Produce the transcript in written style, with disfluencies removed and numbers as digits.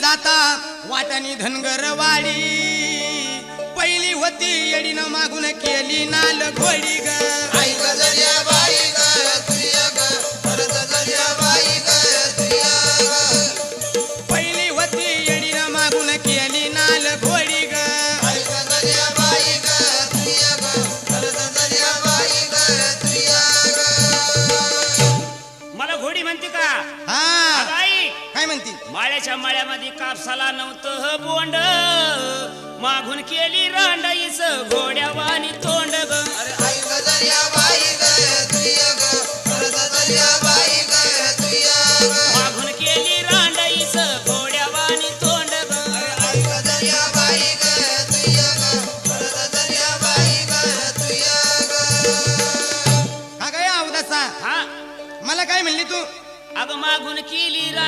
जाता वाटाणी धनगरवाडी पहिली होती येडीनं मागून केली नाल घोडी ग आई गजरिया बाई ग तुझ्या ग परत गजरिया बाई ग तुझ्या ग पहिली होती येडीनं मागून केली नाल घोडी ग आई गजरिया बाई ग तुझ्या ग परत गजरिया बाई ग तुझ्या ग मला घोडी म्हणते का हा आई काय म्हणती माळ्याच्या माळ्यामध्ये कापसाला नव्हतं बोंड मागून केली रांडाईच घोड्यावानी तोंड ग अरे आई गजरिया बाई ग तुझ्या ग परत गजरिया बाई ग तुझ्या ग मागून केली रांडाईच घोड्यावानी तोंड ग आई गजरिया बाई ग तुझ्या ग परत गजरिया बाई ग तुझ्या ग का काय अवदासा हा मला काय म्हणली तू अगं मागून केली रांड